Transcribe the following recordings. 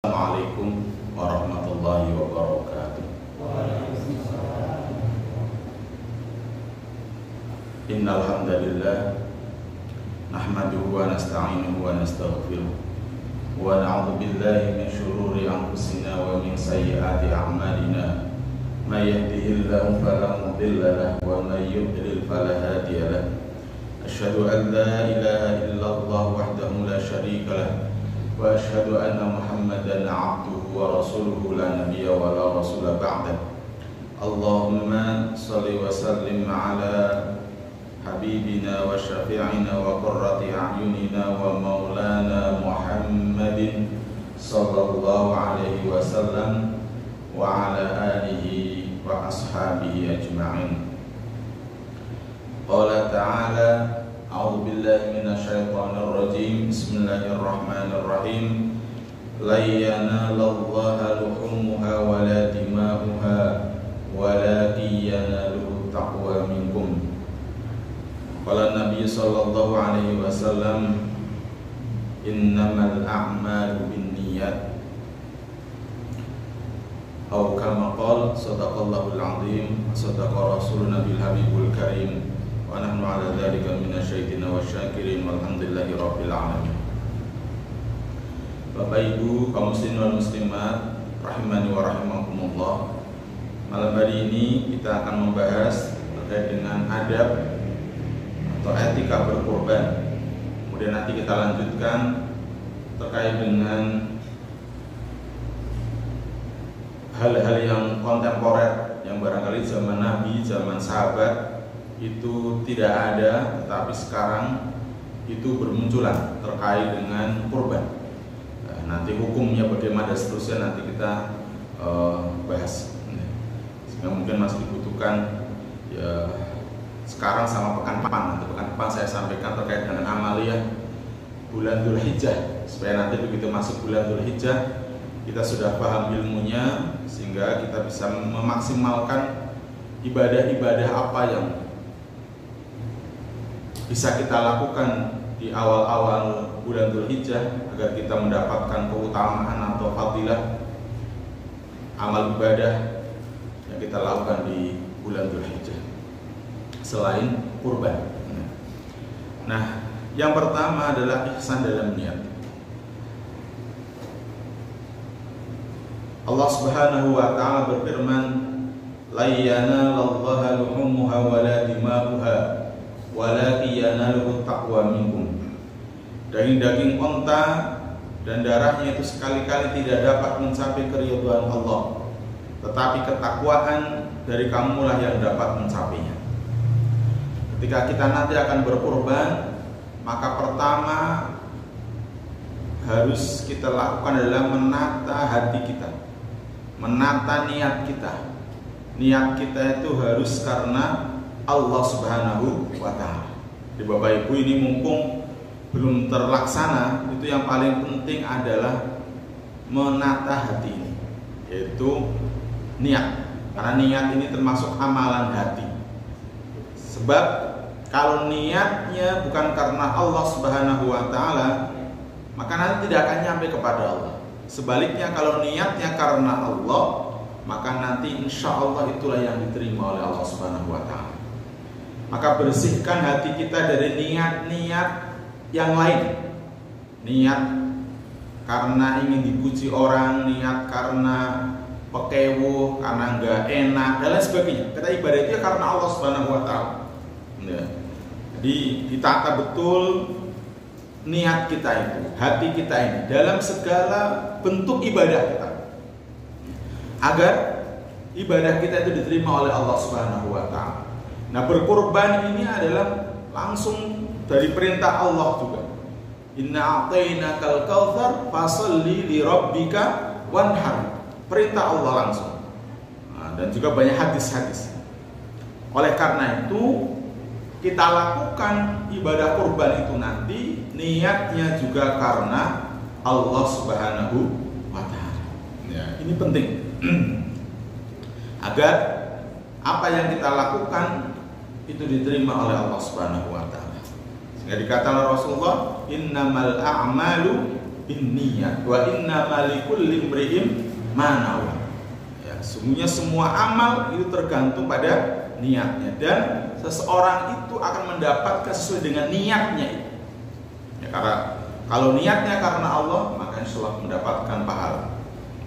Assalamualaikum warahmatullahi wabarakatuh. Innal hamdalillah nahmaduhu wa nasta'inuhu wa nastaghfiruh wa na'udzu billahi min shururi anfusina wa min sayyiati a'malina. May yahdihillahu fala mudilla lahu wa may yudlil fala hadiya lahu. Asyhadu an la ilaha illallah wahdahu la syarika lahu wa asyhadu anna Muhammadan 'abduhu wa rasuluhu la nabiyya wa la rasula ba'dah. Allahumma shalli wa sallim 'ala habibina wa syafi'ina wa qurrati a'yunina wa maulana Muhammadin sallallahu alaihi wasallam wa ala alihi wa ashabihi ajma'in. Qala ta'ala a'udzu billahi minasyaitonir rajim. Bismillahirrahmanirrahim. La yanalallaha luhumuha wa la dima'uha walakin yanaluhu taqwa minkum. Qala Nabi sallallahu alaihi wasallam, innamal a'malu binniyat. Aw kama qala sadaqallahul azim, sadaqa rasuluna bil habibul karim. Wa nahnu ala dzalika minasyaitina wasyakirin walhamdulillahi rabbil alamin. Bapak Ibu kaum muslimin wal muslimat rahimani wa rahimakumullah. Malam hari ini kita akan membahas terkait dengan adab atau etika berkorban. Kemudian nanti kita lanjutkan terkait dengan hal-hal yang kontemporer yang barangkali zaman Nabi, zaman sahabat itu tidak ada, tetapi sekarang itu bermunculan terkait dengan kurban. Nanti hukumnya bagaimana dan seterusnya nanti kita bahas. Sehingga mungkin masih dibutuhkan ya sekarang sama pekan depan. Nanti pekan depan saya sampaikan terkait dengan amaliyah bulan Dzulhijjah, supaya nanti begitu masuk bulan Dzulhijjah kita sudah paham ilmunya, sehingga kita bisa memaksimalkan ibadah-ibadah apa yang bisa kita lakukan di awal-awal bulan Dzulhijjah agar kita mendapatkan keutamaan atau fadilah amal ibadah yang kita lakukan di bulan Dzulhijjah selain kurban. Nah, yang pertama adalah ihsan dalam niat. Allah Subhanahu wa taala berfirman, la yanalallaha luhumuha wa la dima'uha walakin yanaluhu taqwa minkum. Daging-daging unta dan darahnya itu sekali-kali tidak dapat mencapai keridhaan Allah, tetapi ketakwaan dari kamulah yang dapat mencapainya. Ketika kita nanti akan berkurban, maka pertama harus kita lakukan adalah menata hati kita, menata niat kita. Niat kita itu harus karena Allah Subhanahu wa ta'ala. Di Bapak Ibu ini mumpung belum terlaksana, itu yang paling penting adalah menata hati ini, yaitu niat. Karena niat ini termasuk amalan hati. Sebab kalau niatnya bukan karena Allah Subhanahu wa ta'ala, maka nanti tidak akan nyampe kepada Allah. Sebaliknya kalau niatnya karena Allah, maka nanti insya Allah itulah yang diterima oleh Allah Subhanahu wa ta'ala. Maka bersihkan hati kita dari niat-niat yang lain. Niat karena ingin dipuji orang, niat karena pekewo, karena enggak enak dan lain sebagainya. Kita ibadah itu karena Allah Subhanahu wa ta'ala. Jadi ditata betul niat kita itu, hati kita ini dalam segala bentuk ibadah kita, agar ibadah kita itu diterima oleh Allah Subhanahu wa ta'ala. Nah, berkurban ini adalah langsung dari perintah Allah juga. Inna a'tainakal kautsar fasholli li rabbika wanhar. Perintah Allah langsung. Nah, dan juga banyak hadis-hadis. Oleh karena itu kita lakukan ibadah kurban itu nanti niatnya juga karena Allah Subhanahu wa ta'ala. Ya, ini penting. Agar apa yang kita lakukan itu diterima oleh Allah Subhanahu wa ta'ala. Sehingga dikatakan Rasulullah, innamal a'malu binniyat wa innamal likulli imri'in ma nawa. Ya, sungguhnya semua amal itu tergantung pada niatnya, dan seseorang itu akan mendapatkan sesuai dengan niatnya itu. Ya, karena kalau niatnya karena Allah, maka insya Allah mendapatkan pahala.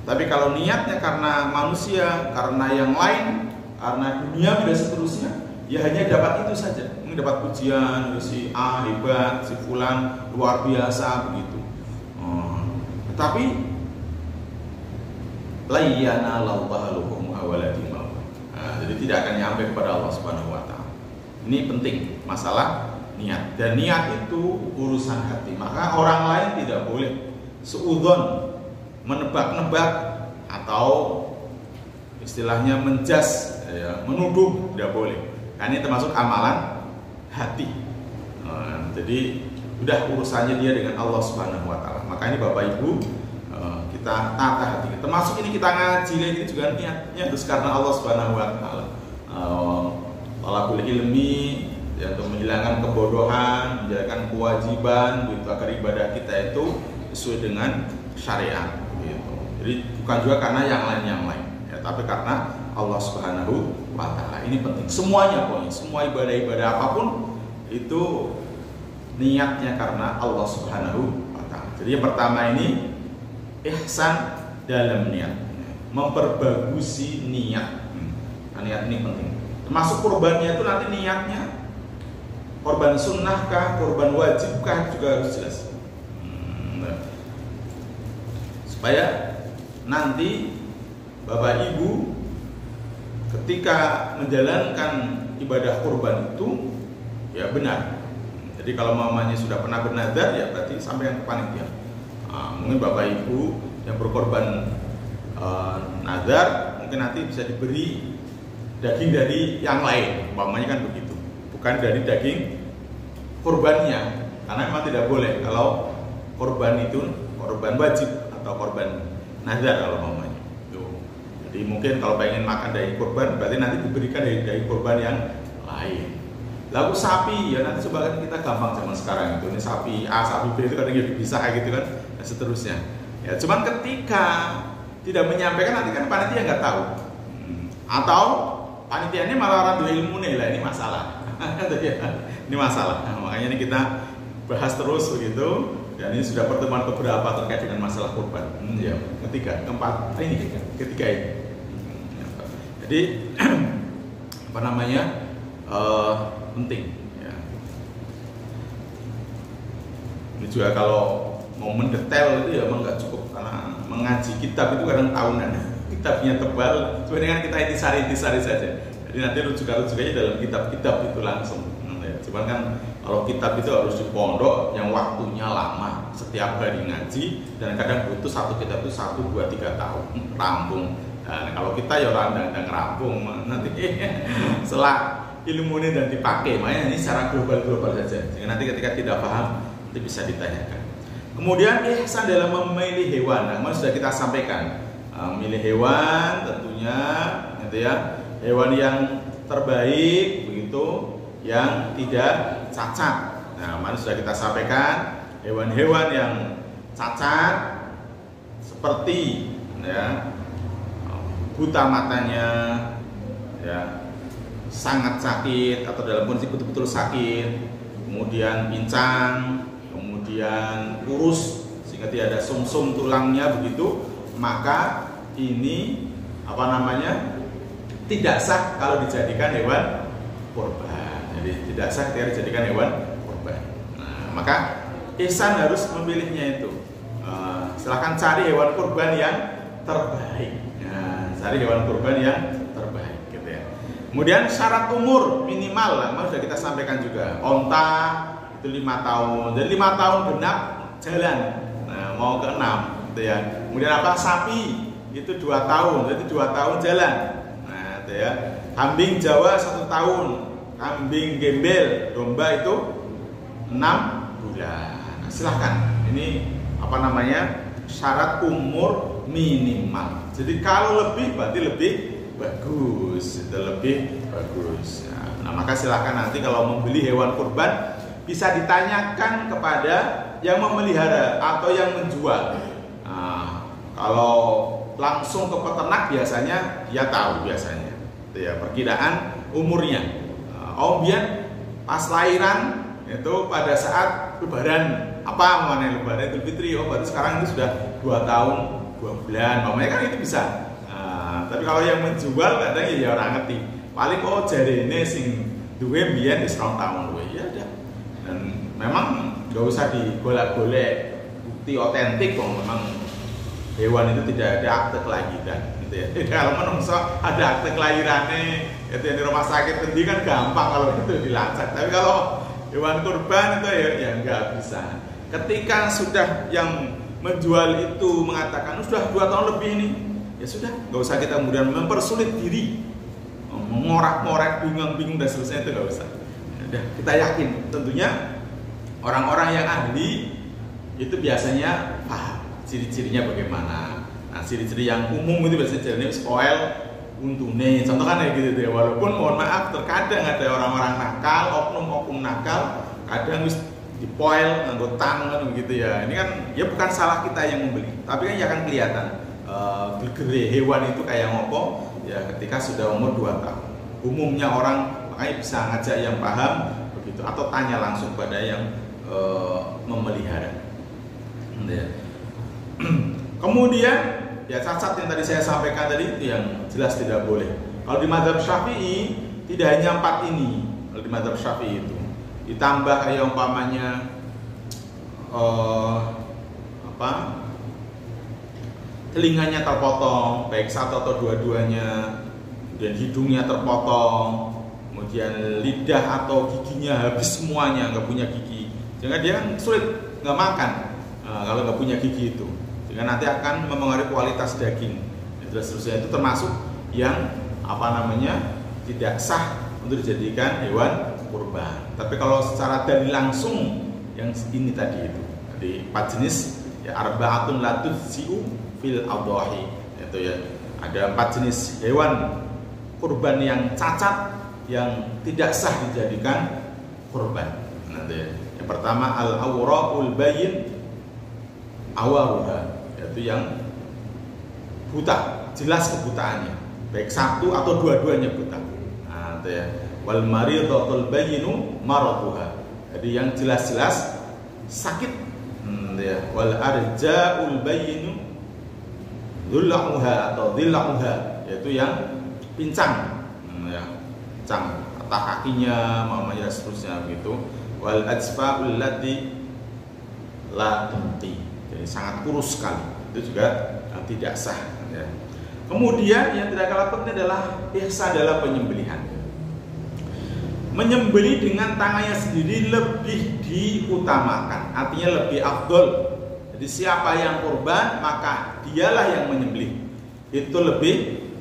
Tapi kalau niatnya karena manusia, karena yang lain, karena dunia dan seterusnya, ya hanya dapat itu saja. Mungkin dapat pujian, si A hebat, si fulan luar biasa begitu. Tetapi layyana lallahu awaladim. Jadi tidak akan nyampe kepada Allah Subhanahu wa taala. Ini penting masalah niat. Dan niat itu urusan hati. Maka orang lain tidak boleh suudzon, menebak-nebak, atau istilahnya menjas, ya, menuduh, tidak boleh. Karena ini termasuk amalan hati. Jadi udah urusannya dia dengan Allah Subhanahu wa taala. Maka ini Bapak Ibu, kita tata hati. Termasuk ini kita ngaji ini juga niatnya harus karena Allah Subhanahu wa taala. Talabul ilmi, ya, untuk menghilangkan kebodohan, menjalankan kewajiban, begitu, agar ibadah kita itu sesuai dengan syariat, gitu. Jadi bukan juga karena yang lain, ya, tapi karena Allah Subhanahu wa taala. Ini penting. Semuanya, pokoknya semua ibadah-ibadah apapun itu niatnya karena Allah Subhanahu wa taala. Jadi yang pertama ini ihsan dalam niat, memperbagusi niat. Niat ini penting. Termasuk korbannya itu nanti niatnya korban sunnahkah, korban wajibkah juga harus jelas. Supaya nanti Bapak Ibu ketika menjalankan ibadah kurban itu ya benar. Jadi kalau mamanya sudah pernah bernazar, ya berarti sampai yang panitia. Mungkin Bapak Ibu yang berkorban nazar mungkin nanti bisa diberi daging dari yang lain, umpamanya kan begitu, bukan dari daging kurbannya, karena memang tidak boleh kalau korban itu korban wajib atau korban nazar kalau umpamanya. Jadi mungkin kalau pengen makan daging kurban, berarti nanti diberikan dari daging kurban yang lain. Lalu sapi, ya nanti coba kan kita gampang zaman sekarang itu, ini sapi A, sapi B itu kadang jadi bisa kayak gitu kan, dan seterusnya. Ya, cuman ketika tidak menyampaikan nanti kan panitia nggak tahu, atau panitia ini malah orang dua ilmu nih lah, ini masalah. Ini masalah. Nah, makanya ini kita bahas terus begitu, dan ini sudah pertemuan beberapa terkait dengan masalah kurban. Ya, ketiga, keempat, ini ketiga ini. Jadi apa namanya? Penting ya. Ini juga kalau mau mendetail itu ya memang nggak cukup, karena mengaji kitab itu kadang tahunan, kitabnya tebal, sebenarnya kita intisari saja. Jadi nanti rujukannya dalam kitab-kitab itu langsung. Cuman kan kalau kitab itu harus di pondok yang waktunya lama, setiap hari ngaji, dan kadang butuh satu kitab itu 1, 2, 3 tahun rampung. Dan kalau kita ya orang dan rampung nanti setelah ilmu ini dan dipakai, makanya ini secara global saja. Sehingga nanti ketika tidak paham, nanti bisa ditanyakan. Kemudian ihsan dalam memilih hewan, nah, sudah kita sampaikan, memilih hewan tentunya, gitu ya, hewan yang terbaik begitu, yang tidak cacat. Nah, mana sudah kita sampaikan, hewan-hewan yang cacat seperti ya, buta matanya, ya, sangat sakit atau dalam kondisi betul-betul sakit, kemudian pincang, kemudian kurus sehingga tidak ada sumsum tulangnya begitu, maka ini apa namanya, tidak sah kalau dijadikan hewan kurban. Jadi tidak sah ketika dijadikan hewan kurban. Nah, maka ihsan harus memilihnya itu. Silahkan cari hewan kurban yang terbaik. Nah, cari hewan kurban yang terbaik. Kemudian syarat umur minimal lah, sudah kita sampaikan juga. Onta itu 5 tahun, jadi 5 tahun genap jalan, nah, mau ke 6, gitu ya. Kemudian apa? Sapi itu 2 tahun, jadi 2 tahun jalan. Nah, gitu ya. Kambing Jawa 1 tahun, kambing gembel, domba itu 6 bulan. Nah, silahkan. Ini apa namanya? Syarat umur minimal. Jadi kalau lebih berarti lebih bagus, itu lebih bagus. Nah, maka silahkan nanti kalau membeli hewan kurban bisa ditanyakan kepada yang memelihara atau yang menjual. Nah, kalau langsung ke peternak biasanya dia tahu biasanya, itu ya perkiraan umurnya. Biar pas lahiran itu pada saat lebaran apa namanya lebaran Idul Fitri, baru sekarang itu sudah 2 tahun 2 bulan, namanya kan itu bisa. Tapi kalau yang menjual kadang ya orang ngerti. Paling jari ini sing duwe biyen wis 2 tahun luwe ya udah. Dan memang nggak usah digolek-golek bukti otentik kok, memang hewan itu tidak ada akte kelahiran gitu ya. Kalau menungso ada akte kelahirannya itu yang di rumah sakit nanti kan gampang kalau itu dilacak. Tapi kalau hewan kurban itu ya nggak bisa. Ketika sudah yang menjual itu mengatakan sudah 2 tahun lebih ini, ya sudah, nggak usah kita kemudian mempersulit diri, mengorak-ngorak, bingung-bingung dan seterusnya, itu nggak usah. Udah, kita yakin, tentunya orang-orang yang ahli itu biasanya paham ciri-cirinya bagaimana. Nah, ciri-ciri yang umum itu biasanya cirinya spoil, untune, contoh kan kayak gitu deh. Walaupun mohon maaf, terkadang ada orang-orang nakal, oknum-oknum nakal, kadang dipoil, nganggo tangan gitu ya. Ini kan ya bukan salah kita yang membeli, tapi kan ya akan kelihatan gede hewan itu kayak ngopo ya ketika sudah umur 2 tahun. Umumnya orang makanya bisa ngajak yang paham begitu, atau tanya langsung pada yang memelihara. Ya. Kemudian ya cacat yang tadi saya sampaikan tadi itu yang jelas tidak boleh. Kalau di mazhab Syafi'i tidak hanya 4 ini. Kalau di mazhab Syafi'i itu ditambah kayak umpamanya telinganya terpotong, baik satu atau dua-duanya, kemudian hidungnya terpotong, kemudian lidah atau giginya habis semuanya, nggak punya gigi, sehingga dia sulit nggak makan kalau nggak punya gigi itu, sehingga nanti akan mempengaruhi kualitas daging. Seterusnya itu termasuk yang tidak sah untuk dijadikan hewan kurban. Tapi kalau secara dalil langsung yang ini tadi itu, jadi 4 jenis ya, arba'atun la tujzi'u fil adhahi, itu ya, ada 4 jenis hewan kurban yang cacat yang tidak sah dijadikan kurban. Nanti ya. Yang pertama al-awra'ul bayyin awaruha, yaitu yang buta, jelas kebutaannya, baik satu atau dua-duanya buta. Nah, itu ya. Wal maridhatul bayyinu maraduha, jadi yang jelas-jelas sakit. Ya. Wal arja'ul bayyinu dhulla'uha atau dhilla'uha, yaitu yang pincang, ya, pincang patah kakinya, mamanya seterusnya begitu. Wal ajfa'ul lati la tunti, jadi sangat kurus sekali, itu juga tidak sah. Ya. Kemudian yang tidak kalah penting adalah ihsan dalam penyembelihan. Menyembelih dengan tangannya sendiri lebih diutamakan, artinya lebih afdol. Jadi siapa yang kurban maka dialah yang menyembelih, itu lebih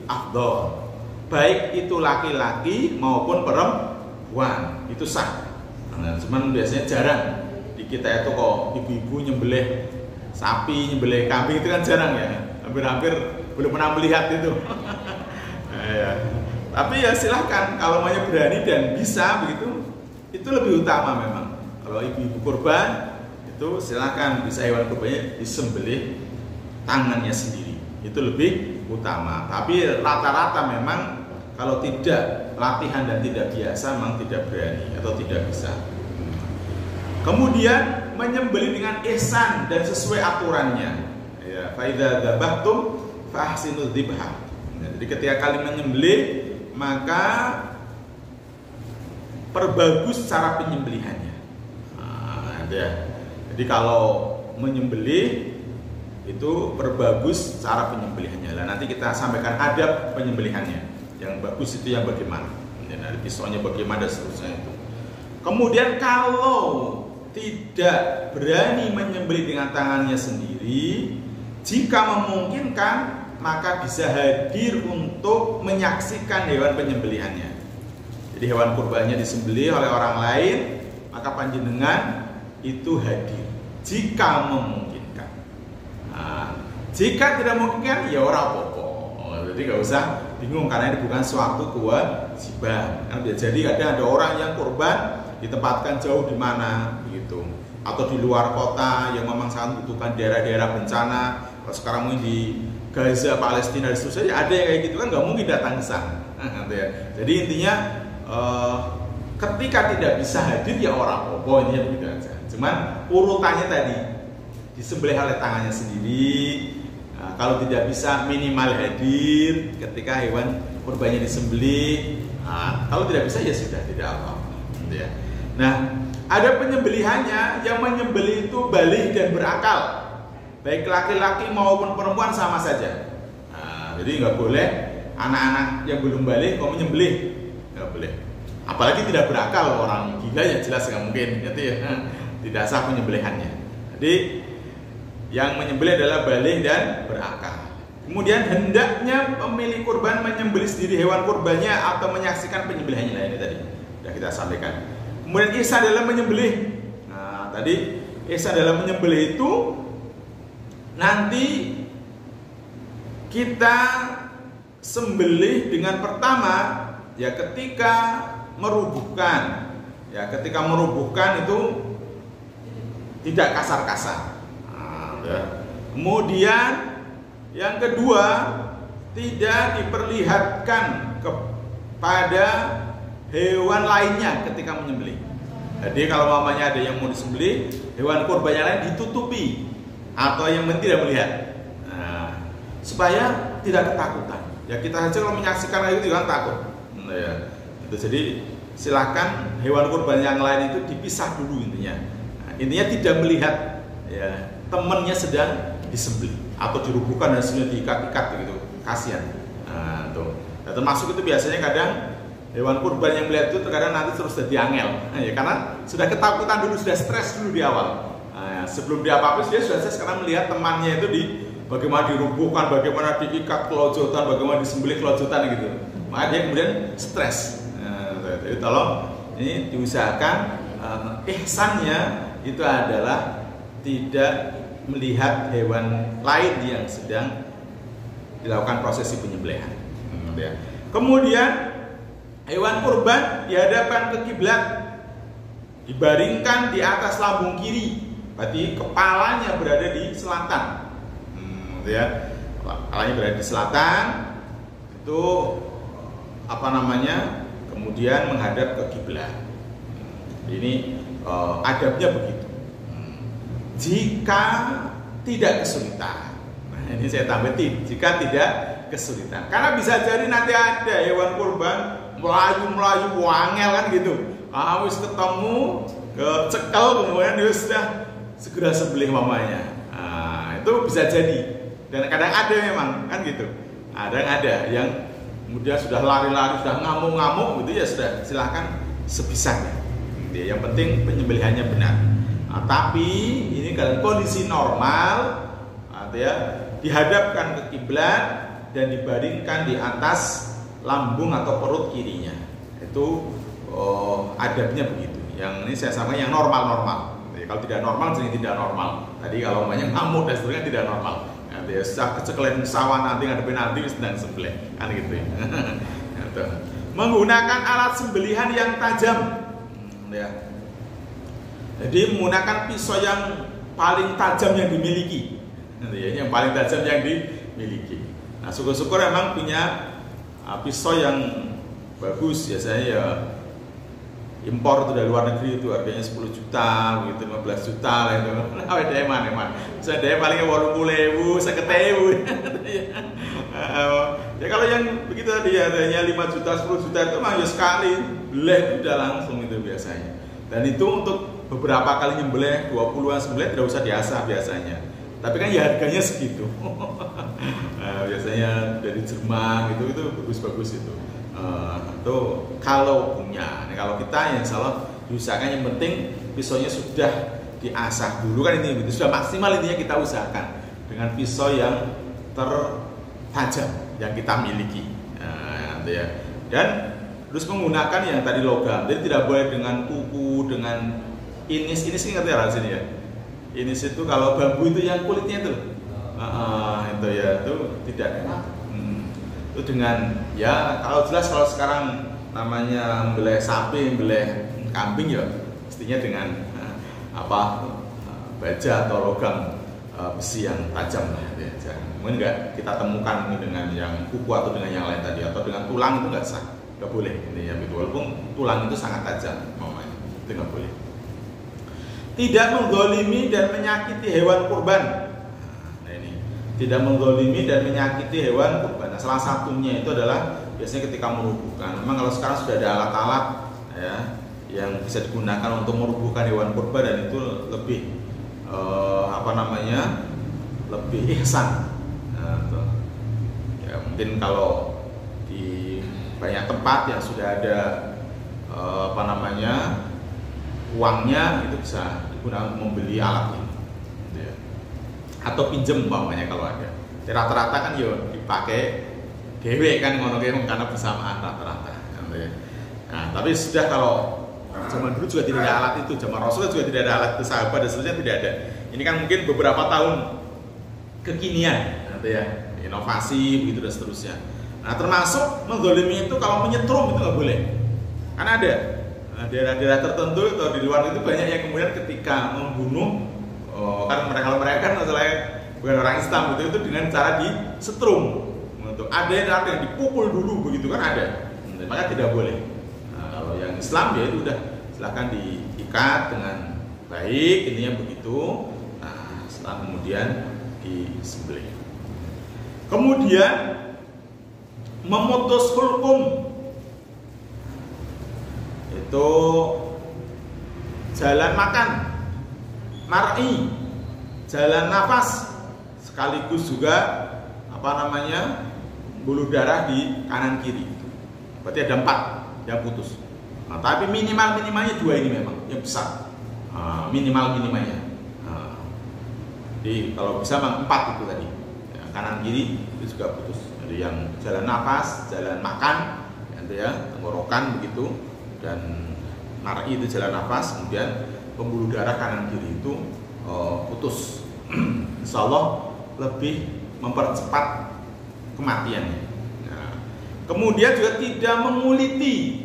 afdol. Baik itu laki-laki maupun perempuan, itu sah. Nah, cuman biasanya jarang di kita itu kok ibu-ibu nyembelih sapi, nyembelih kambing, itu kan jarang ya. Hampir-hampir belum pernah melihat itu. Ya. Tapi ya silahkan, kalau mau berani dan bisa begitu, itu lebih utama memang. Kalau ibu-ibu kurban itu silahkan, bisa hewan kurbannya disembelih tangannya sendiri, itu lebih utama. Tapi rata-rata memang kalau tidak latihan dan tidak biasa memang tidak berani atau tidak bisa. Kemudian menyembelih dengan ihsan dan sesuai aturannya. Ya, fa idza dzabhtum fa ahsinu dzibha. Jadi ketika kalian menyembelih maka perbagus cara penyembelihannya. Nah, ya. Jadi kalau menyembelih itu perbagus cara penyembelihannya. Nah, nanti kita sampaikan adab penyembelihannya. Yang bagus itu yang bagaimana? Dari pisaunya bagaimana dan seterusnya itu. Kemudian kalau tidak berani menyembelih dengan tangannya sendiri, jika memungkinkan maka bisa hadir untuk menyaksikan hewan penyembelihannya. Jadi hewan kurbannya disembelih oleh orang lain, maka panjenengan itu hadir jika memungkinkan. Nah, jika tidak memungkinkan ya ora apa-apa. Jadi nggak usah bingung karena ini bukan suatu kewajiban. Jadi ada orang yang kurban ditempatkan jauh di mana begitu. atau di luar kota yang memang sangat membutuhkan daerah-daerah bencana. Kalau sekarang mungkin di Gaza, Palestina dan seterusnya ada yang kayak gitu kan nggak mungkin datang ke sana. Jadi intinya ketika tidak bisa hadir ya orang popo, intinya begitu aja. Cuman urutannya tadi disembelih oleh tangannya sendiri. Kalau tidak bisa minimal hadir ketika hewan kurbannya disembelih. Kalau tidak bisa ya sudah tidak apa-apa. Ya. Nah, ada penyembelihannya, yang menyembelih itu baligh dan berakal, baik laki-laki maupun perempuan sama saja. Jadi nggak boleh anak-anak yang belum baligh kok menyembelih, nggak boleh. Apalagi tidak berakal, orang gila ya jelas nggak mungkin, gitu ya. Tidak sah penyembelihannya. Jadi yang menyembelih adalah baligh dan berakal. Kemudian hendaknya pemilik kurban menyembelih sendiri hewan kurbannya atau menyaksikan penyembelihannya. Nah, ini tadi sudah kita sampaikan. Kemudian ihsan dalam menyembelih. Nah, tadi ihsan dalam menyembelih itu nanti kita sembelih dengan pertama ya ketika merubuhkan. Ya, ketika merubuhkan itu tidak kasar-kasar. Ya. Kemudian yang kedua, tidak diperlihatkan kepada hewan lainnya ketika menyembelih. Jadi kalau mamanya ada yang mau disembelih, hewan kurban yang lain ditutupi atau yang tidak melihat. Nah, supaya tidak ketakutan. Ya kita saja kalau menyaksikan itu jangan takut. Nah, ya. Itu jadi silakan hewan kurban yang lain itu dipisah dulu intinya. Nah, intinya tidak melihat ya temannya sedang disembelih atau dirubuhkan dan sebenarnya diikat-ikat begitu, kasihan. Nah, tuh. Nah, termasuk itu biasanya kadang hewan kurban yang melihat itu terkadang nanti terus jadi angel, ya karena sudah ketakutan dulu, sudah stres dulu di awal. Nah, sebelum dia apa-apa dia sudah stres karena melihat temannya itu bagaimana dirubuhkan, bagaimana diikat kelojotan, bagaimana disembelih kelojotan gitu. Maka dia kemudian stres. Nah, jadi tolong ini diusahakan ihsannya itu adalah tidak melihat hewan lain yang sedang dilakukan prosesi penyembelihan. Kemudian hewan kurban dihadapkan ke kiblat, dibaringkan di atas lambung kiri, berarti kepalanya berada di selatan. Ya, kepalanya berada di selatan, itu apa namanya? Kemudian menghadap ke kiblat. Ini adabnya begitu. Jika tidak kesulitan, nah ini saya tambahin, jika tidak kesulitan, karena bisa jadi nanti ada hewan kurban melayu wangel kan gitu, harus ketemu kecekel kemudian dia sudah segera sembelih mamanya. Nah, itu bisa jadi, dan kadang ada memang kan gitu, ada yang kemudian sudah lari-lari, sudah ngamuk-ngamuk gitu ya sudah, silahkan sebisanya. Yang penting penyembelihannya benar. Nah, tapi ini dalam kondisi normal, ya, dihadapkan ke kiblat dan dibaringkan di atas lambung atau perut kirinya. Itu adabnya begitu. Yang ini saya sampaikan yang normal-normal. Jadi, kalau tidak normal, jadi tidak normal. Tadi kalau banyak ngamuk dan seterusnya tidak normal. Nanti kecekelen sawah nanti ngadepin nanti sedang sembelih, kan gitu ya. Menggunakan alat sembelihan yang tajam. Ya. Jadi menggunakan pisau yang paling tajam yang dimiliki, yang paling tajam yang dimiliki. Nah, syukur-syukur memang punya pisau yang bagus, biasanya ya impor itu dari luar negeri itu harganya 10 juta, begitu 15 juta lah itu. Nah, ada mana? Saya paling 80.000, 50.000. Ya kalau yang begitu tadi harganya 5 juta, 10 juta itu mah ya sekali beleh udah langsung itu biasanya. Dan itu untuk beberapa kali nyembelih 20-an sembelih tidak usah diasah biasanya. Tapi kan ya harganya segitu. Nah, biasanya dari Jerman gitu itu bagus-bagus itu. Itu kalau punya. Nah, kalau kita ya insya Allah diusahakan yang penting pisaunya sudah diasah dulu kan ini sudah maksimal intinya kita usahakan dengan pisau yang tertajam yang kita miliki. Nah, ya. Dan terus menggunakan yang tadi logam. Jadi tidak boleh dengan kuku, dengan inis sih ngerti ya sini ya. Inis itu kalau bambu itu yang kulitnya itu, itu ya itu tidak. Itu dengan ya kalau jelas kalau sekarang namanya beleh sapi, beleh kambing ya mestinya dengan baja atau logam besi yang tajam lah ya. Mungkin nggak kita temukan ini dengan yang kuku atau dengan yang lain tadi, atau dengan tulang, itu nggak sah, nggak boleh ini ya. Walaupun tulang itu sangat tajam, itu nggak boleh. Tidak menggolimi dan menyakiti hewan kurban. Nah ini, tidak menggolimi dan menyakiti hewan kurban. Nah, salah satunya itu adalah biasanya ketika merubuhkan. Memang kalau sekarang sudah ada alat-alat ya yang bisa digunakan untuk merubuhkan hewan kurban, dan itu lebih lebih ihsan. Nah, ya mungkin kalau di banyak tempat yang sudah ada uangnya, itu bisa digunakan membeli alat ini ya. Atau pinjem umpamanya kalau ada. Rata-rata kan ya dipakai dewe kan ngono karena bersamaan rata-rata ya. Nah, tapi sudah kalau zaman dulu juga tidak ada alat itu, zaman Rasul juga tidak ada alat itu, sahabat dan seterusnya tidak ada. Ini kan mungkin beberapa tahun kekinian ya, inovasi begitu dan seterusnya. Nah, termasuk menggolimi itu kalau menyetrum itu nggak boleh. Kan ada daerah-daerah tertentu atau di luar itu banyak yang kemudian ketika membunuh kan mereka kan masalahnya bukan orang Islam itu dengan cara disetrum. Untuk ada yang dipukul dulu begitu kan ada. Maka tidak boleh. Nah, kalau yang Islam ya itu udah silakan diikat dengan baik, intinya begitu. Nah, setelah kemudian disembelih. Kemudian memutus hulkum, itu jalan makan, mar'i, jalan nafas, sekaligus juga buluh darah di kanan kiri. Berarti ada 4 yang putus. Nah, tapi minimalnya 2 ini memang yang besar. Minimalnya. Jadi kalau bisa 4 itu tadi. Ya, kanan kiri itu juga putus. Jadi yang jalan nafas, jalan makan, ya, tenggorokan begitu, dan mar'i itu jalan nafas, kemudian pembuluh darah kanan kiri itu putus. Insya Allah lebih mempercepat kematiannya. Nah, kemudian juga tidak menguliti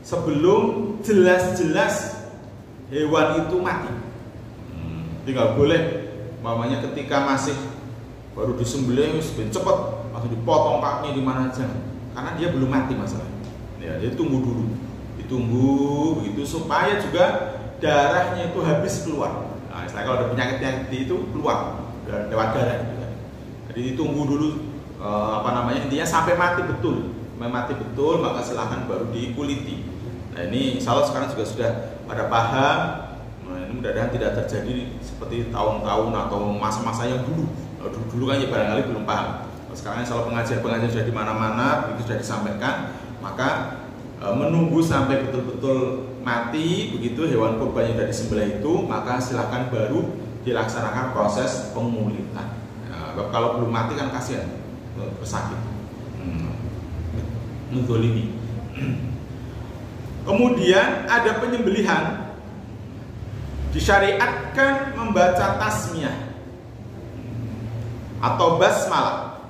sebelum jelas-jelas hewan itu mati. Tidak boleh, mamanya ketika masih baru disembelih cepet langsung dipotong kakinya di mana aja, karena dia belum mati masalahnya. Ya, dia tunggu dulu, ditunggu begitu supaya juga darahnya itu habis keluar. Nah, istilah kalau ada penyakit itu keluar lewat darah gitu kan. Jadi ditunggu dulu intinya sampai mati betul. Sampai mati betul maka silahkan baru dikuliti. Nah, ini insya Allah sekarang juga sudah pada paham. Nah, ini mudah-mudahan tidak terjadi seperti tahun-tahun atau masa-masa yang dulu kan ya barangkali belum paham. Sekarang insya Allah pengajian sudah di mana-mana, itu sudah disampaikan, maka menunggu sampai betul-betul mati begitu hewan kurban yang sudah disembelih itu, maka silahkan baru dilaksanakan proses pengulitan. Nah, kalau belum mati kan kasihan, bersakit, mendzolimi. Kemudian ada penyembelihan, disyariatkan membaca tasmiyah atau basmalah,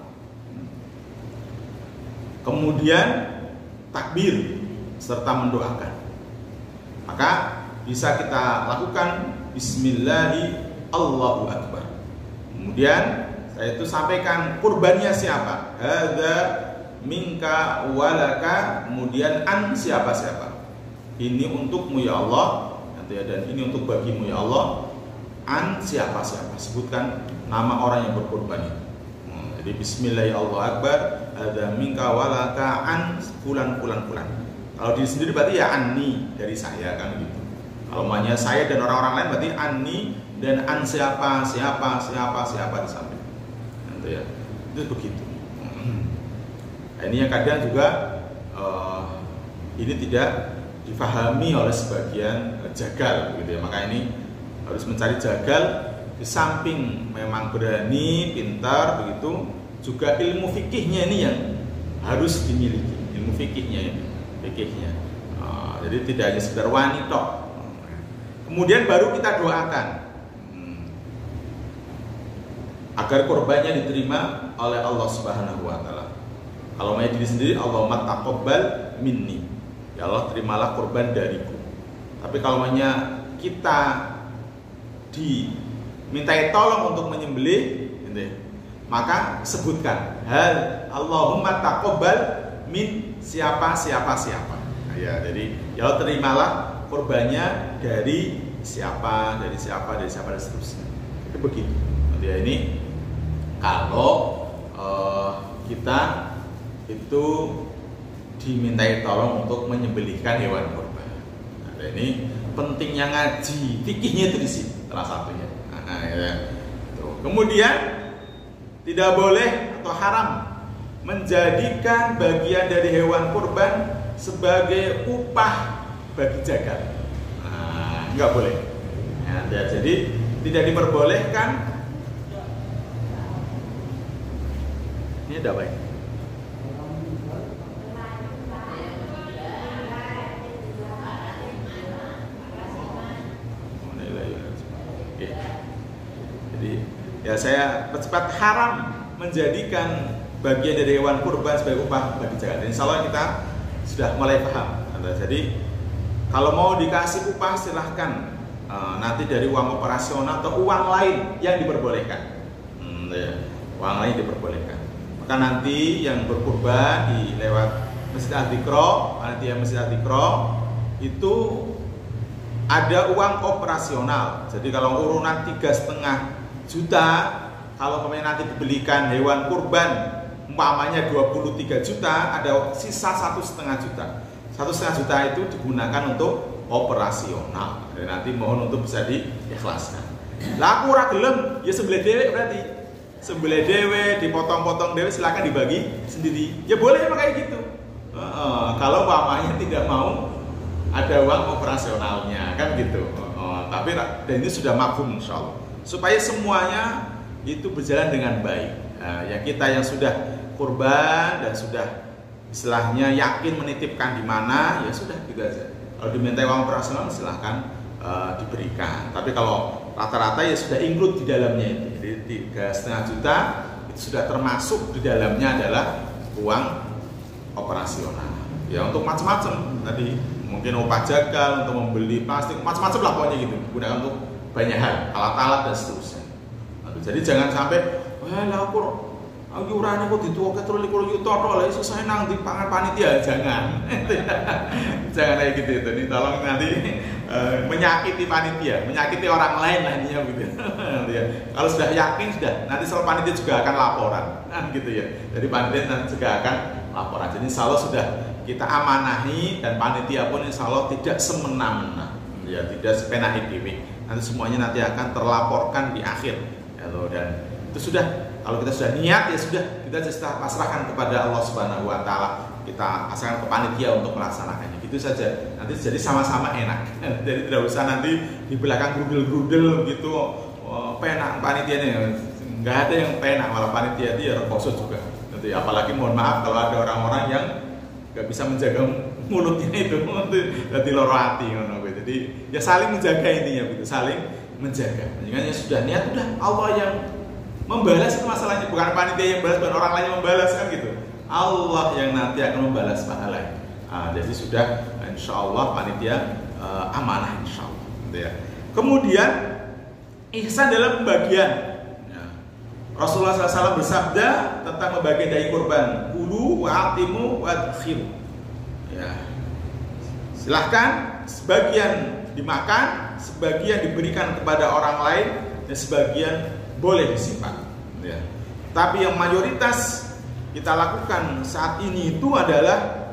kemudian takbir serta mendoakan. Maka bisa kita lakukan Bismillahi Allahu Akbar. Kemudian saya itu sampaikan kurbannya siapa, hadza minka walaka, kemudian an siapa-siapa, ini untukmu ya Allah, dan ini untuk bagimu ya Allah, an siapa-siapa, sebutkan nama orang yang berkorban itu. Jadi Bismillahi Allahu Akbar, hadza minka walaka an fulan. Kalau diri sendiri berarti ya anni, dari saya kan gitu. Kalau maunya saya dan orang-orang lain berarti anni dan an siapa di samping. Gitu ya. Itu begitu. Nah, ini yang kadang juga ini tidak difahami oleh sebagian jagal gitu ya. Maka ini harus mencari jagal, di samping memang berani, pintar begitu, juga ilmu fikihnya ini yang harus dimiliki. Ilmu fikihnya. Jadi tidak hanya sekedar wanita. Kemudian baru kita doakan agar korbannya diterima oleh Allah Subhanahu wa taala. Kalau mau diri sendiri, Allahumma taqabbal minni. Ya Allah, terimalah korban dariku. Tapi kalau maunya kita dimintai tolong untuk menyembelih, gitu ya, maka sebutkan hal Allahumma taqabbal min siapa. Nah, ya, jadi ya terimalah kurbannya dari siapa dan seterusnya. Itu begitu. Nanti ya, ini kalau kita itu dimintai tolong untuk menyembelihkan hewan kurban. Nah, ini pentingnya ngaji, fikihnya itu di sini salah satunya. Nah, ya. Tuh. Kemudian tidak boleh atau haram menjadikan bagian dari hewan kurban sebagai upah bagi jagat. Nah, nggak boleh. Ya, jadi tidak diperbolehkan. Ini ada apa ini? Oke. Jadi ya saya percepat, haram menjadikan bagian dari hewan kurban sebagai upah bagi jagat. Insya Allah kita sudah mulai paham. Jadi kalau mau dikasih upah silahkan, nanti dari uang operasional atau uang lain yang diperbolehkan. Uang lain diperbolehkan. Maka nanti yang berkurban di lewat Masjid Al-Dzikra, panitia Masjid Al-Dzikra itu ada uang operasional. Jadi kalau urunan 3,5 juta, kalau kemudian nanti dibelikan hewan kurban umpamanya 23 juta, ada sisa 1,5 juta. 1,5 juta itu digunakan untuk operasional. Jadi nanti mohon untuk bisa diikhlaskan. Lah aku ora gelem, ya sebelah dhewe berarti. Sebelah dewe, dipotong-potong dewe, silakan dibagi sendiri. Ya boleh emang kayak gitu. Kalau umpamanya tidak mau ada uang operasionalnya, kan gitu. Tapi dan ini sudah mafhum insya Allah. Supaya semuanya itu berjalan dengan baik. Ya kita yang sudah kurban dan sudah istilahnya yakin menitipkan di mana, ya sudah juga aja. Kalau diminta uang operasional silahkan diberikan. Tapi kalau rata-rata ya sudah include di dalamnya itu. Jadi 3,5 juta itu sudah termasuk di dalamnya adalah uang operasional. Ya untuk macam-macam tadi, mungkin upah jagal, untuk membeli plastik, macam-macam lah pokoknya gitu. Gunakan untuk banyak hal, alat-alat dan seterusnya. Jadi jangan sampai, wah lah aku iuran aku dituwoke 23 juta tok lha iso saya nang di pangan panitia, jangan. Jangan kayak gitu itu. Ini tolong nanti menyakiti panitia, menyakiti orang lain lah intinya gitu. Ya. Kalau sudah yakin sudah, nanti soal panitia juga akan laporan, gitu ya. Jadi panitia nanti juga akan laporan. Jadi insya Allah sudah kita amanahi dan panitia pun insya Allah tidak semena-mena, ya tidak sepenahi dewi. Nanti semuanya nanti akan terlaporkan di akhir, ya loh. Dan itu sudah, kalau kita sudah niat ya sudah, kita sudah pasrahkan kepada Allah Subhanahu Wa Taala. Kita pasrahkan ke panitia untuk melaksanakannya, gitu saja. Nanti jadi sama-sama enak. Jadi tidak usah nanti di belakang grudel-grudel gitu. Penak panitianya, nggak ada yang penak, malah panitia dia reposo juga. Nanti apalagi mohon maaf kalau ada orang-orang yang nggak bisa menjaga mulutnya itu, nanti loro hati, jadi ya saling menjaga intinya gitu, saling menjaga. Jangan sudah niat udah Allah yang membalas itu masalahnya, bukan panitia yang balas, bukan orang lain yang membalas kan gitu. Allah yang nanti akan membalas pahala. Jadi sudah insya Allah panitia amanah insya Allah. Gitu ya. Kemudian ihsan dalam pembagian. Ya. Rasulullah SAW bersabda tentang pembagian daging kurban, kulu wa atimu wa adkhiru. Ya. Silahkan sebagian dimakan, sebagian diberikan kepada orang lain, dan sebagian boleh disimpan. Ya. Tapi yang mayoritas kita lakukan saat ini itu adalah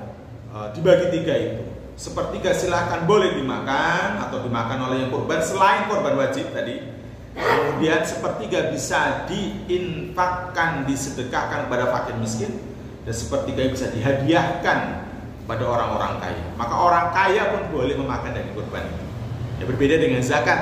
dibagi tiga itu. Sepertiga silahkan boleh dimakan atau dimakan oleh yang kurban selain kurban wajib tadi. Kemudian sepertiga bisa diinfakkan, disedekahkan kepada fakir miskin, dan sepertiga bisa dihadiahkan pada orang-orang kaya. Maka orang kaya pun boleh memakan daging kurban itu. Ya berbeda dengan zakat.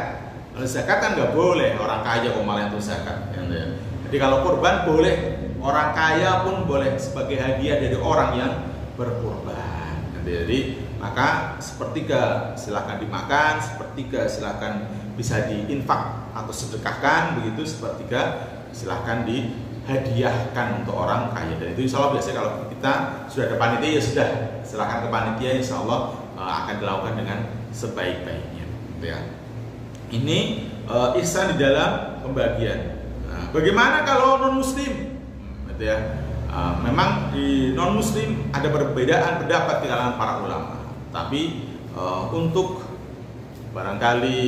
Kalau zakat kan nggak boleh, orang kaya kok malah itu zakat. Ya. Jadi kalau kurban boleh, orang kaya pun boleh sebagai hadiah dari orang yang berkurban. Jadi maka sepertiga silahkan dimakan, sepertiga silahkan bisa diinfak atau sedekahkan, begitu sepertiga silahkan dihadiahkan untuk orang kaya. Dan itu insya Allah biasanya kalau kita sudah ada panitia ya sudah, silahkan ke panitia, insya Allah akan dilakukan dengan sebaik-baiknya. Gitu ya. Ini ihsan di dalam pembagian. Nah, bagaimana kalau non muslim? Gitu ya. Memang di non muslim ada perbedaan pendapat di kalangan para ulama. Tapi untuk barangkali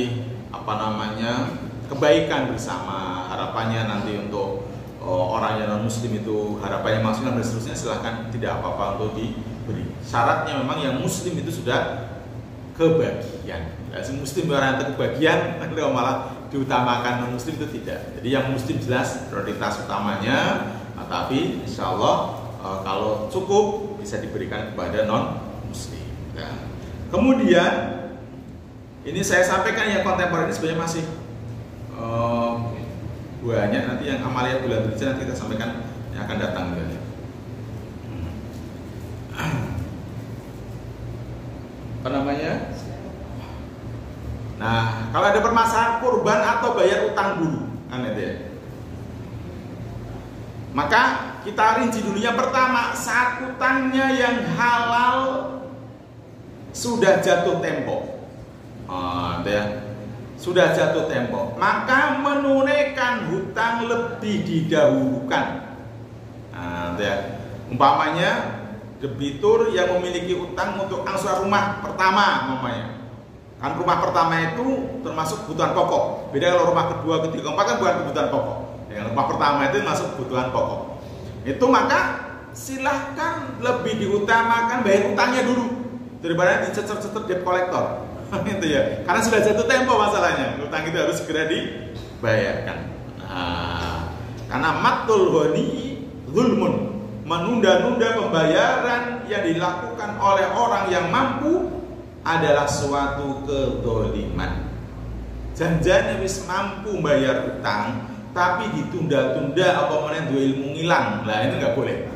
kebaikan bersama, harapannya nanti untuk orang yang non muslim itu harapannya maksimal dan seterusnya, silahkan, tidak apa-apa untuk diberi. Syaratnya memang yang muslim itu sudah kebagian. Muslim orang yang kebagian kalau malah diutamakan, non muslim itu tidak. Jadi yang muslim jelas prioritas utamanya, tapi insya Allah kalau cukup bisa diberikan kepada non muslim. Nah, kemudian ini saya sampaikan yang kontemporer ini sebenarnya masih banyak, nanti yang amaliyah bulan Dzulhijjah nanti kita sampaikan yang akan datang gitu. Apa namanya? Nah, kalau ada permasalahan kurban atau bayar utang dulu, kan itu ya. Maka kita rinci dulu. Yang pertama, saat utangnya yang halal sudah jatuh tempo, ya. Sudah jatuh tempo, maka menunaikan hutang lebih didahulukan. Ya. Umpamanya debitur yang memiliki utang untuk angsuran rumah pertama, umpamanya. Kan rumah pertama itu termasuk kebutuhan pokok. Beda kalau rumah kedua, ketiga, keempat kan bukan kebutuhan pokok. Yang rumah pertama itu masuk kebutuhan pokok. Itu maka silahkan lebih diutamakan bayar utangnya dulu daripada dicecer-cecer debt collector. Itu ya, karena sudah jatuh tempo masalahnya, utang itu harus segera dibayarkan. Karena matul ghani zulmun, menunda-nunda pembayaran yang dilakukan oleh orang yang mampu adalah suatu kedzaliman. Janjane wis mampu bayar utang tapi ditunda-tunda apa meneh duwe ilmu ngilang. Lah itu nggak boleh.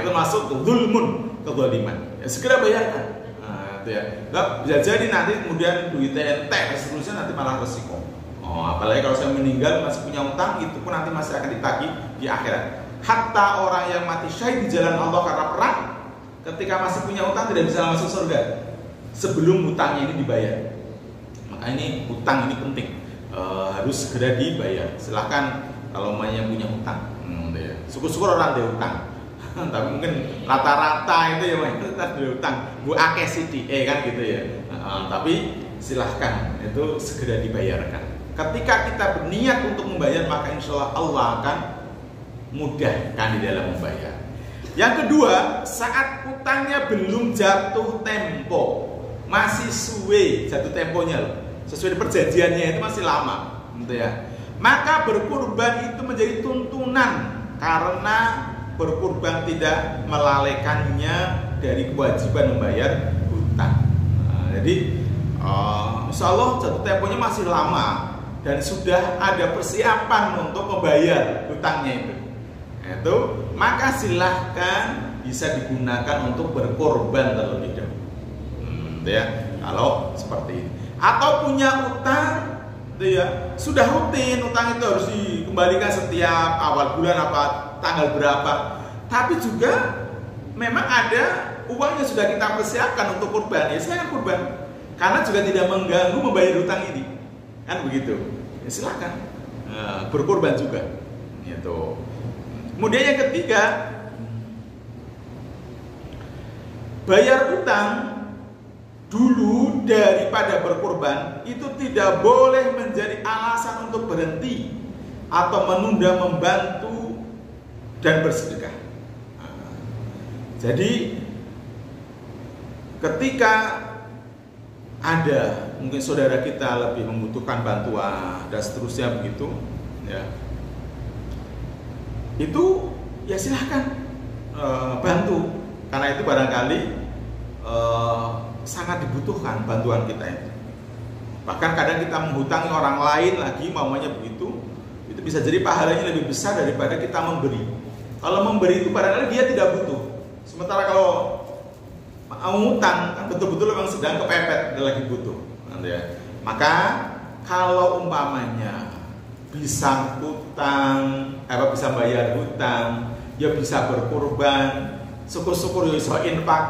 Itu masuk ke zulmun, kedzaliman. Ya segera bayarkan. Ya. Nggak bisa jadi nanti kemudian duitnya entek seterusnya, nanti malah resiko. Apalagi kalau saya meninggal masih punya utang, itu pun nanti masih akan ditagih di akhirat. Hatta orang yang mati syahid di jalan Allah karena perang, ketika masih punya utang tidak bisa masuk surga sebelum utangnya ini dibayar. Maka ini utang ini penting, harus segera dibayar. Silahkan kalau yang punya utang, syukur-syukur orang ada utang. Tapi mungkin rata-rata itu ya tetap berutang, bu akeh CDE kan gitu ya. Tapi silahkan itu segera dibayarkan. Ketika kita berniat untuk membayar, maka insya Allah akan mudahkan di dalam membayar. Yang kedua, saat utangnya belum jatuh tempo, masih suwe jatuh temponya loh, sesuai perjanjiannya itu masih lama, gitu ya. Maka berkurban itu menjadi tuntunan karena berkurban tidak melalaikannya dari kewajiban membayar hutang. Jadi insya Allah jatuh temponya masih lama dan sudah ada persiapan untuk membayar hutangnya itu maka silahkan bisa digunakan untuk berkorban terlebih dahulu. Ya, kalau seperti ini. Atau punya utang, ya sudah rutin utang itu harus dikembalikan setiap awal bulan apa tanggal berapa, tapi juga memang ada uang yang sudah kita persiapkan untuk kurban, ya saya kurban karena juga tidak mengganggu membayar hutang ini, kan begitu, ya silakan berkorban juga gitu. Kemudian yang ketiga, bayar hutang dulu daripada berkorban itu tidak boleh menjadi alasan untuk berhenti atau menunda membantu dan bersedekah. Jadi ketika ada mungkin saudara kita lebih membutuhkan bantuan dan seterusnya begitu, ya, itu ya silahkan bantu, karena itu barangkali sangat dibutuhkan bantuan kita itu. Bahkan kadang kita menghutangi orang lain lagi, maunya begitu, itu bisa jadi pahalanya lebih besar daripada kita memberi. Kalau memberi itu barangkali dia tidak butuh. Sementara kalau ngutang kan betul-betul memang sedang kepepet, dia lagi butuh. Ya. Maka kalau umpamanya bisa hutang, bisa bayar hutang, ya bisa berkorban, syukur-syukur ya bisa infak,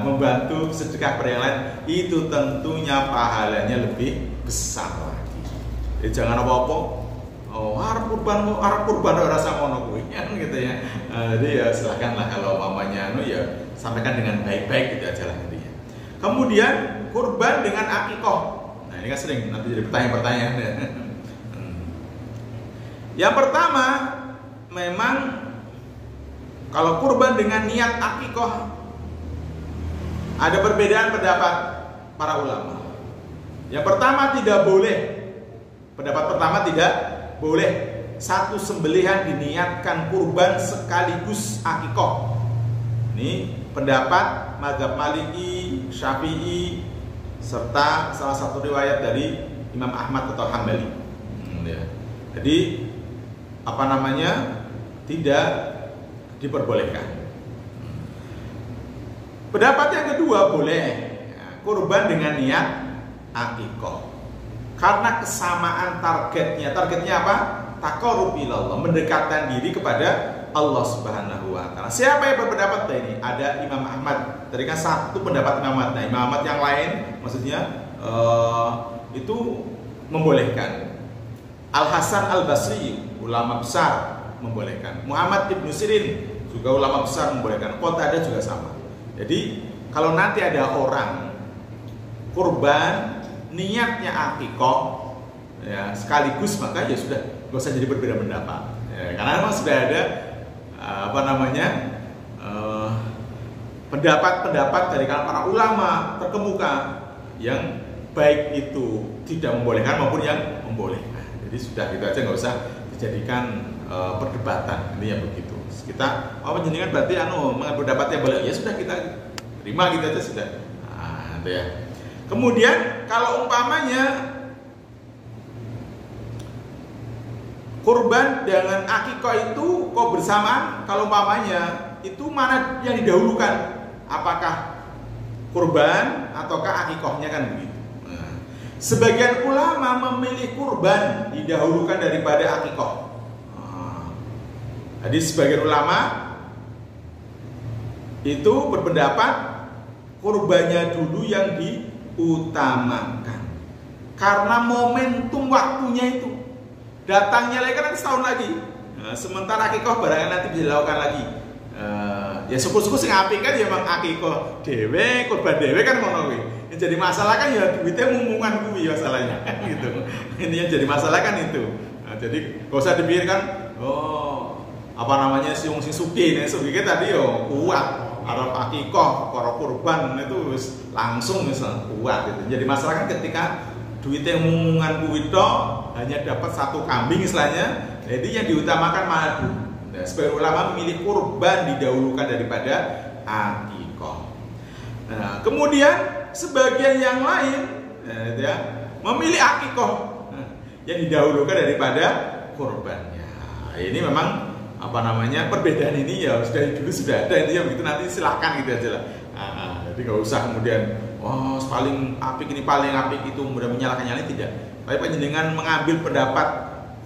membantu sedekah pada yang lain, itu tentunya pahalanya lebih besar lagi. Jangan apa-apa. Oh, arep kurban ora samono kuwi gitu ya. Jadi ya silakanlah kalau mamanya ya sampaikan dengan baik-baik gitu aja lah intinya. Kemudian kurban dengan akikoh. Nah, ini kan sering nanti jadi pertanyaan-pertanyaan ya. Yang pertama, memang kalau kurban dengan niat akikoh ada perbedaan pendapat para ulama. Yang pertama tidak boleh. Pendapat pertama tidak boleh satu sembelihan diniatkan kurban sekaligus akikoh. Ini pendapat mazhab Maliki, Syafi'i, serta salah satu riwayat dari Imam Ahmad atau Hambali. Jadi tidak diperbolehkan. Pendapat yang kedua boleh kurban dengan niat akikoh. Karena kesamaan targetnya. Targetnya apa? Taqarrub ilallah, mendekatkan diri kepada Allah Subhanahu wa taala. Siapa yang berpendapat ini? Ada Imam Ahmad. Tadi kan satu pendapat Imam Ahmad. Nah, Imam Ahmad yang lain maksudnya itu membolehkan. Al Hasan Al Basri, ulama besar, membolehkan. Muhammad Ibnu Sirin juga ulama besar membolehkan. Qatadah juga sama. Jadi kalau nanti ada orang kurban niatnya akikoh ya sekaligus, maka ya sudah, gak usah jadi berbeda pendapat ya, karena memang sudah ada pendapat-pendapat dari kalangan para ulama terkemuka yang baik itu tidak membolehkan maupun yang membolehkan. Jadi sudah gitu aja, nggak usah dijadikan perdebatan. Ini ya begitu. Kita menjadikan berarti mengambil pendapat yang boleh, ya sudah kita terima gitu aja sudah. Nah, itu ya. Kemudian kalau umpamanya kurban dengan akikoh itu kok bersamaan, kalau umpamanya itu mana yang didahulukan? Apakah kurban ataukah akikohnya, kan begitu. Nah, sebagian ulama memilih kurban didahulukan daripada akikoh. Jadi sebagian ulama itu berpendapat kurbannya dulu yang diutamakan karena momentum waktunya itu datangnya lagi kan nanti setahun lagi. Nah, sementara akikoh barangnya nanti bisa dilakukan lagi. Ya syukur-syukur sing apik kan ya memang akikoh dhewe, kurban dhewe kan ngono kuwi. Yang jadi masalah kan ya duitnya mumungan kuwi masalahnya gitu. Ini yang jadi masalah kan itu. Nah, jadi gak usah dipikirkan sing sugih tadi yo kuat. Arab akikoh, para kurban itu langsung kuat gitu. Jadi masalah kan ketika duitnya mumungan kuwi hanya dapat satu kambing istilahnya, jadi yang diutamakan madu. Nah, sebagian ulama memilih kurban didahulukan daripada akikoh. Nah, kemudian sebagian yang lain memilih akikoh yang didahulukan daripada kurbannya. Nah, ini memang perbedaan ini ya dari dulu sudah ada, itu yang begitu, nanti silahkan gitu aja lah. Jadi nggak usah kemudian paling apik ini paling apik itu mudah menyalahkan yang lain, tidak. Tapi panjenengan mengambil pendapat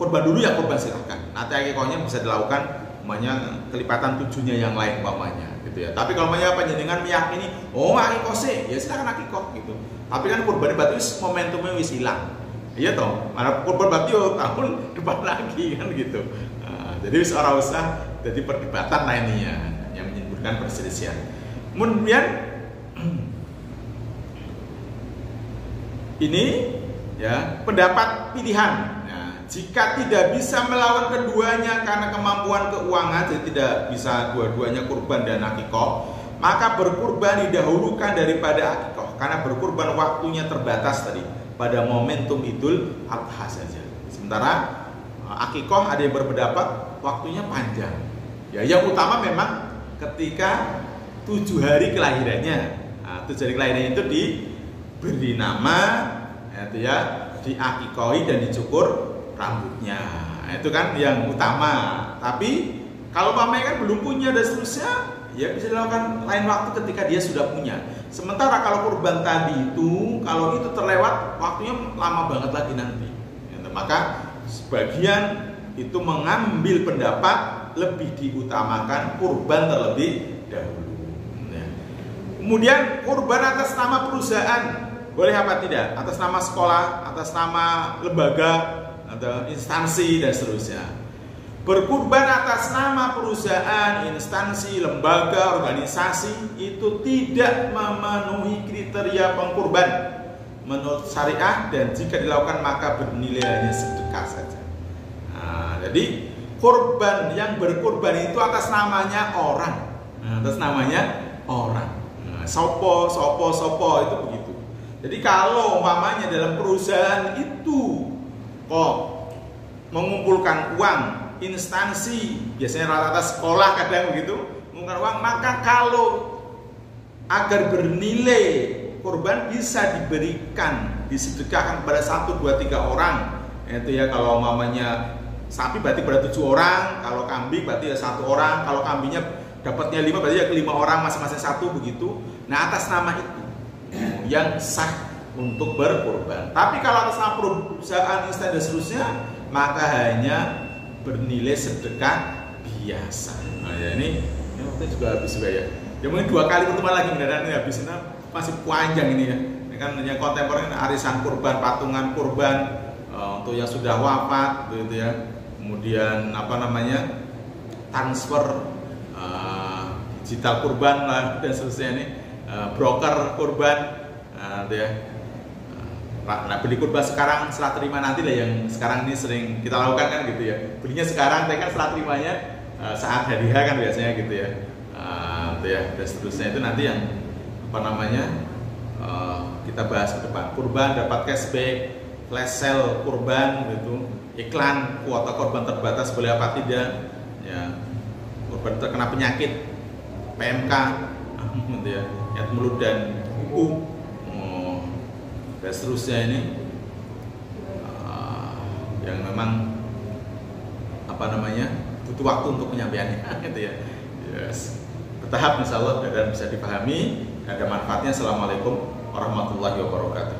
kurban dulu ya kurban silahkan. Nanti akikohnya bisa dilakukan kelipatan tujuhnya yang lain gitu ya. Tapi kalau panjenengan meyakini akikoh sih ya silahkan akikoh gitu. Tapi kan kurban berarti momentumnya wis hilang. Iya toh, mana kurban berarti tahun depan lagi kan gitu. Jadi seorang usah jadi perdebatan lainnya yang menimbulkan perselisihan. Kemudian ini ya pendapat pilihan. Nah, jika tidak bisa melawan keduanya karena kemampuan keuangan, jadi tidak bisa dua-duanya kurban dan akikoh, maka berkurban didahulukan daripada akikoh karena berkurban waktunya terbatas tadi pada momentum Idul Adha saja. Sementara akikoh ada yang berpendapat waktunya panjang. Ya, yang utama memang ketika 7 hari kelahirannya. Nah, 7 hari kelahirannya itu diberi nama, diakikohi dan dicukur rambutnya. Nah, itu kan yang utama. Tapi kalau pamannya kan belum punya dan seterusnya, ya bisa dilakukan lain waktu ketika dia sudah punya. Sementara kalau kurban tadi itu, kalau itu terlewat, waktunya lama banget lagi nanti. Maka sebagian itu mengambil pendapat lebih diutamakan kurban terlebih dahulu. Kemudian kurban atas nama perusahaan boleh apa tidak? Atas nama sekolah, atas nama lembaga, atau instansi dan seterusnya. Berkurban atas nama perusahaan, instansi, lembaga, organisasi itu tidak memenuhi kriteria pengkurban menurut syariah, dan jika dilakukan maka bernilai hanya sedekah saja. Nah, jadi kurban yang berkurban itu atas namanya orang, atas namanya orang. Nah, sopo itu begitu. Jadi kalau umpamanya dalam perusahaan itu kok mengumpulkan uang, instansi, biasanya rata-rata sekolah kadang begitu, mengumpulkan uang, maka kalau agar bernilai kurban bisa diberikan, disedekahkan kepada 1, 2, 3 orang. Itu ya, kalau umpamanya sapi berarti pada 7 orang, kalau kambing berarti ya 1 orang, kalau kambingnya dapatnya 5 berarti ya ke 5 orang masing-masing 1 begitu. Nah, atas nama itu yang sah untuk berkurban. Tapi kalau atas nama perusahaan, instansi dan seterusnya, maka hanya bernilai sedekah biasa. Nah, ya ini waktu juga habis juga ya. Ya mungkin 2 kali pertemuan lagi mendadak ini habis, masih panjang ini ya. Ini kan yang kontemporer, arisan kurban, patungan kurban untuk yang sudah wafat gitu ya. Kemudian transfer digital kurban lah dan seterusnya ini, broker kurban gitu ya. Nah, beli kurban sekarang setelah terima nanti lah, yang sekarang ini sering kita lakukan kan gitu ya. Belinya sekarang, tapi kan setelah terimanya saat hari H kan biasanya gitu ya. Gitu ya, dan seterusnya itu nanti yang kita bahas ke depan. Kurban dapat cashback, flash sale kurban gitu, iklan kuota korban terbatas boleh apa tidak, ya, korban terkena penyakit PMK gitu ya, nyat mulut dan kuku, dan seterusnya ini yang memang butuh waktu untuk penyampaiannya gitu ya. Yes. Bertahap insya Allah dan bisa dipahami, ada manfaatnya. Assalamualaikum warahmatullahi wabarakatuh.